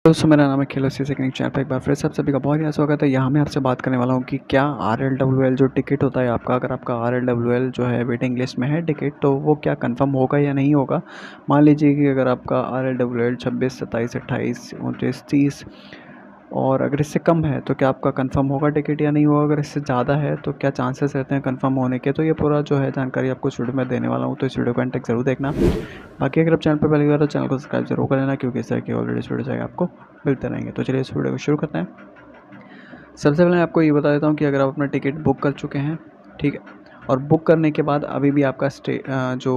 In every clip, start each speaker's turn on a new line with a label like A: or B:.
A: दोस्तों मेरा नाम है खिलो सी सेकंड चैनल पे एक बार फिर से आप सभी का बहुत ही स्वागत है। यहाँ मैं आपसे बात करने वाला हूँ कि क्या RLWL जो टिकट होता है आपका, अगर आपका RLWL जो है वेटिंग लिस्ट में है टिकट, तो वो क्या कंफर्म होगा या नहीं होगा। मान लीजिए कि अगर आपका RLWL 26, 27, 28, 29, 30 और अगर इससे कम है तो क्या आपका कंफर्म होगा टिकट या नहीं होगा। अगर इससे ज़्यादा है तो क्या चांसेस रहते हैं कंफर्म होने के। तो ये पूरा जो है जानकारी आपको इस वीडियो में देने वाला हूँ, तो इस वीडियो को एंड तक जरूर देखना। बाकी अगर आप चैनल पर पहली बार तो चैनल को सब्सक्राइब जरूर कर लेना, क्योंकि इस तरह की ऑलरेडी वीडियो जाएगा आपको मिलते रहेंगे। तो चलिए इस वीडियो को शुरू करते हैं। सबसे पहले मैं आपको ये बता देता हूँ कि अगर आप अपना टिकट बुक कर चुके हैं, ठीक है, और बुक करने के बाद अभी भी आपका जो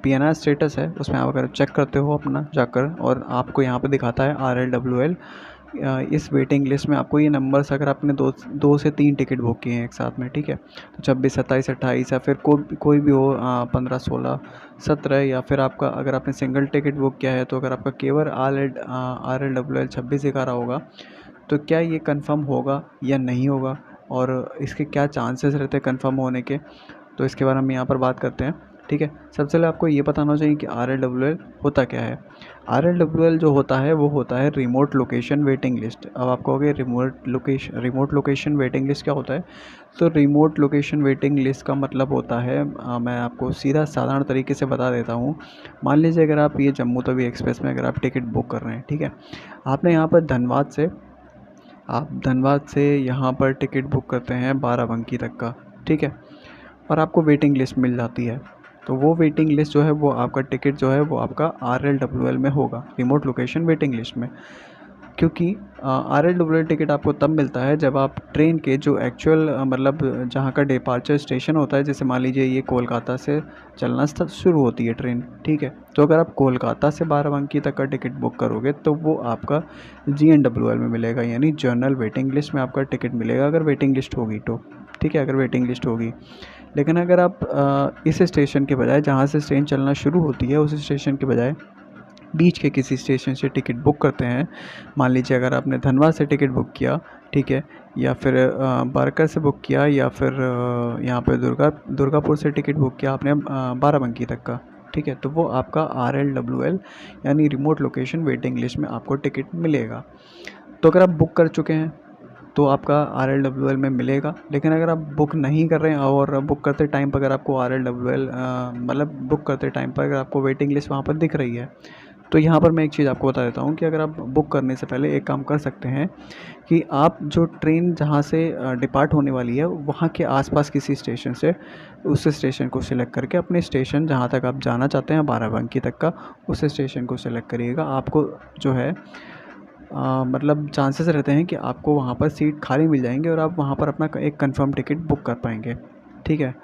A: PNR स्टेटस है उसमें आप अगर चेक करते हो अपना जाकर, और आपको यहाँ पे दिखाता है RLWL इस वेटिंग लिस्ट में, आपको ये नंबर्स, अगर आपने दो से तीन टिकट बुक किए हैं एक साथ में, ठीक है, तो 26, 27, 28 या फिर कोई भी हो, 15, 16, 17, या फिर आपका अगर आपने सिंगल टिकट बुक किया है तो अगर आपका केवल RLWL 26 दिखा रहा होगा, तो क्या ये कंफर्म होगा या नहीं होगा, और इसके क्या चांसेस रहते हैं कंफर्म होने के। तो इसके बारे में हम यहाँ पर बात करते हैं, ठीक है। सबसे पहले आपको ये बताना चाहिए कि RLWL होता क्या है। RLWL जो होता है वो होता है रिमोट लोकेशन वेटिंग लिस्ट। अब आप कहोगे रिमोट लोकेशन वेटिंग लिस्ट क्या होता है। तो रिमोट लोकेशन वेटिंग लिस्ट का मतलब होता है, मैं आपको सीधा साधारण तरीके से बता देता हूँ। मान लीजिए अगर आप ये जम्मू तवी एक्सप्रेस में अगर आप टिकट बुक कर रहे हैं, ठीक है, आपने यहाँ पर धनबाद से यहाँ पर टिकट बुक करते हैं बाराबंकी तक का, ठीक है, और आपको वेटिंग लिस्ट मिल जाती है। तो वो वेटिंग लिस्ट जो है वो आपका टिकट जो है वो आपका RLWL में होगा, रिमोट लोकेशन वेटिंग लिस्ट में। क्योंकि RLWL टिकट आपको तब मिलता है जब आप ट्रेन के जो एक्चुअल मतलब जहाँ का डिपार्चर स्टेशन होता है, जैसे मान लीजिए ये कोलकाता से चलना शुरू होती है ट्रेन, ठीक है, तो अगर आप कोलकाता से बाराबंकी तक का टिकट बुक करोगे तो वो आपका GNWL में मिलेगा, यानी जनरल वेटिंग लिस्ट में आपका टिकट मिलेगा, अगर वेटिंग लिस्ट होगी तो, ठीक है, अगर वेटिंग लिस्ट होगी। लेकिन अगर आप इस स्टेशन के बजाय, जहाँ से ट्रेन चलना शुरू होती है उस स्टेशन के बजाय बीच के किसी स्टेशन से टिकट बुक करते हैं, मान लीजिए अगर आपने धनबाद से टिकट बुक किया, ठीक है, या फिर बारकर से बुक किया, या फिर यहाँ पे दुर्गापुर से टिकट बुक किया आपने बाराबंकी तक का, ठीक है, तो वो आपका RLWL यानी रिमोट लोकेशन वेटिंग लिस्ट में आपको टिकट मिलेगा। तो अगर आप बुक कर चुके हैं तो आपका RLWL में मिलेगा। लेकिन अगर आप बुक नहीं कर रहे हैं और बुक करते टाइम पर अगर आपको RLWL मतलब बुक करते टाइम पर अगर आपको वेटिंग लिस्ट वहाँ पर दिख रही है, तो यहाँ पर मैं एक चीज़ आपको बता देता हूँ कि अगर आप बुक करने से पहले एक काम कर सकते हैं कि आप जो ट्रेन जहाँ से डिपार्ट होने वाली है वहाँ के आसपास किसी स्टेशन से उस स्टेशन को सिलेक्ट करके अपने स्टेशन जहाँ तक आप जाना चाहते हैं बाराबंकी तक का, उस स्टेशन को सिलेक्ट करिएगा। आपको जो है मतलब चांसेस रहते हैं कि आपको वहाँ पर सीट खाली मिल जाएंगे और आप वहाँ पर अपना एक कंफर्म टिकट बुक कर पाएंगे, ठीक है।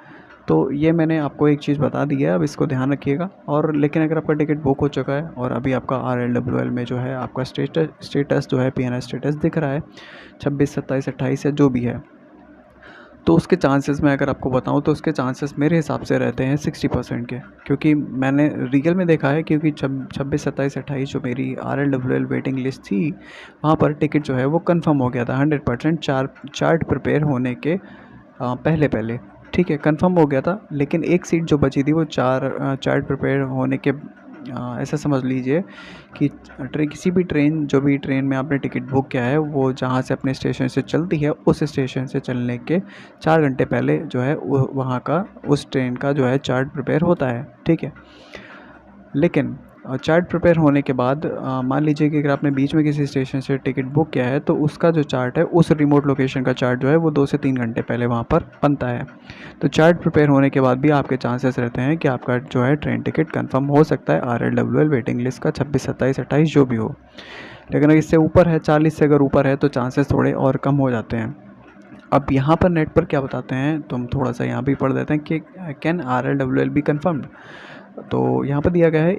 A: तो ये मैंने आपको एक चीज़ बता दी है, अब इसको ध्यान रखिएगा। और लेकिन अगर आपका टिकट बुक हो चुका है और अभी आपका RLWL में जो है आपका स्टेटस जो है PNR स्टेटस दिख रहा है 26, 27, 28 या जो भी है, तो उसके चांसेस मैं अगर आपको बताऊं तो उसके चांसेस मेरे हिसाब से रहते हैं 60% के। क्योंकि मैंने रियल में देखा है, क्योंकि 26, 27, 28 जो मेरी RLWL वेटिंग लिस्ट थी वहाँ पर टिकट जो है वो कंफर्म हो गया था 100%, चार्ट प्रिपेयर होने के पहले पहले, ठीक है, कंफर्म हो गया था। लेकिन एक सीट जो बची थी वो चार्ट प्रिपेयर होने के ऐसा समझ लीजिए कि किसी भी ट्रेन, जो भी ट्रेन में आपने टिकट बुक किया है वो जहाँ से अपने स्टेशन से चलती है उस स्टेशन से चलने के 4 घंटे पहले जो है वहाँ का उस ट्रेन का जो है चार्ट प्रिपेयर होता है, ठीक है। लेकिन चार्ट प्रिपेयर होने के बाद मान लीजिए कि अगर आपने बीच में किसी स्टेशन से टिकट बुक किया है तो उसका जो चार्ट है उस रिमोट लोकेशन का चार्ट जो है वो 2 से 3 घंटे पहले वहाँ पर बनता है। तो चार्ट प्रिपेयर होने के बाद भी आपके चांसेस रहते हैं कि आपका जो है ट्रेन टिकट कंफर्म हो सकता है RLWL वेटिंग लिस्ट का 26, 27, 28 जो भी हो। लेकिन अगर इससे ऊपर है, 40 से अगर ऊपर है, तो चांसेस थोड़े और कम हो जाते हैं। अब यहाँ पर नेट पर क्या बताते हैं तो हम थोड़ा सा यहाँ भी पढ़ देते हैं कि कैन RLWL बी कन्फर्म्ड। तो यहाँ पर दिया गया है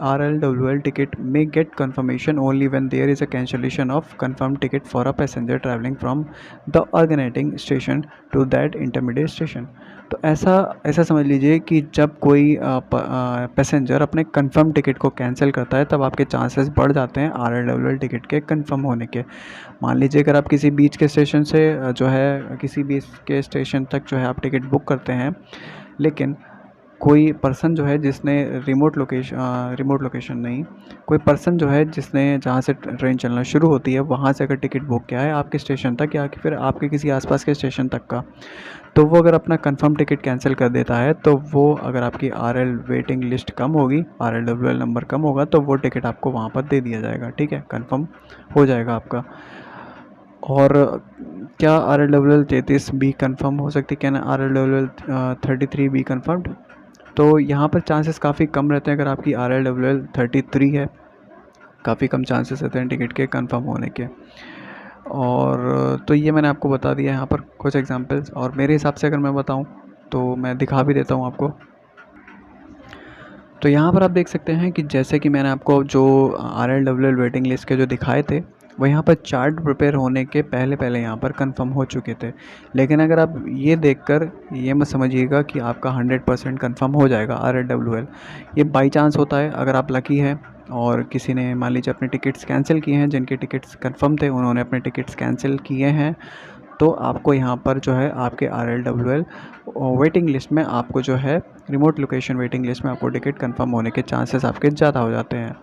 A: RLWL टिकट में get confirmation only when there is a cancellation of confirm ticket for a passenger travelling from the originating station to that intermediate station. तो ऐसा ऐसा समझ लीजिए कि जब कोई पैसेंजर अपने कंफर्म टिकट को कैंसिल करता है तब आपके चांसेस बढ़ जाते हैं RLWL टिकट के कंफर्म होने के। मान लीजिए अगर आप किसी बीच के स्टेशन से जो है किसी बीच के स्टेशन तक जो है आप टिकट बुक करते हैं, लेकिन कोई पर्सन जो है जिसने रिमोट लोकेशन नहीं, कोई पर्सन जो है जिसने जहाँ से ट्रेन चलना शुरू होती है वहाँ से अगर टिकट बुक किया है आपके स्टेशन तक या फिर आपके किसी आसपास के स्टेशन तक का, तो वो अगर अपना कंफर्म टिकट कैंसिल कर देता है तो वो अगर आपकी RL वेटिंग लिस्ट कम होगी, RLWL नंबर कम होगा, तो वो टिकट आपको वहाँ पर दे दिया जाएगा। ठीक है, कंफर्म हो जाएगा आपका। और क्या RLWL 33B कन्फर्म हो सकती है, क्या ना RLWL 33B कन्फर्म्ड? तो यहाँ पर चांसेस काफ़ी कम रहते हैं। अगर आपकी RLWL 33 है, काफ़ी कम चांसेस रहते हैं टिकट के कंफर्म होने के। और तो ये मैंने आपको बता दिया यहाँ पर कुछ एग्जांपल्स, और मेरे हिसाब से अगर मैं बताऊँ तो मैं दिखा भी देता हूँ आपको। तो यहाँ पर आप देख सकते हैं कि जैसे कि मैंने आपको जो RLWL वेटिंग लिस्ट के जो दिखाए थे, वो यहाँ पर चार्ट प्रिपेयर होने के पहले पहले यहाँ पर कंफर्म हो चुके थे। लेकिन अगर आप ये देखकर ये मत समझिएगा कि आपका 100% कंफर्म हो जाएगा RLWL। ये बाई चांस होता है। अगर आप लकी हैं और किसी ने मान लीजिए अपने टिकट्स कैंसिल किए हैं, जिनके टिकट्स कंफर्म थे उन्होंने अपने टिकट्स कैंसिल किए हैं, तो आपको यहाँ पर जो है आपके RLWL वेटिंग लिस्ट में आपको जो है रिमोट लोकेशन वेटिंग लिस्ट में आपको टिकट कंफर्म होने के चांसेस आपके ज़्यादा हो जाते हैं।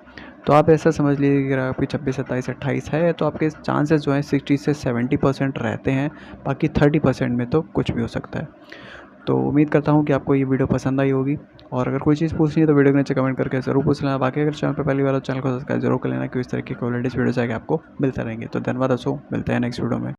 A: तो आप ऐसा समझ लीजिए अगर आपकी 26, 27, 28 है तो आपके चांसेस जो है 60 से 70% रहते हैं, बाकी 30% में तो कुछ भी हो सकता है। तो उम्मीद करता हूँ कि आपको ये वीडियो पसंद आई होगी, और अगर कोई चीज़ पूछनी है तो वीडियो के नीचे कमेंट करके ज़रूर पूछ लेना। बाकी अगर चैनल पर पहली बार तो चैनल को सब्सक्राइब जरूर कर लेना, क्योंकि इस तरह की लेटेस्ट वीडियोज़ आगे आपको मिलते रहेंगे। तो धन्यवाद दोस्तों, मिलते हैं नेक्स्ट वीडियो में।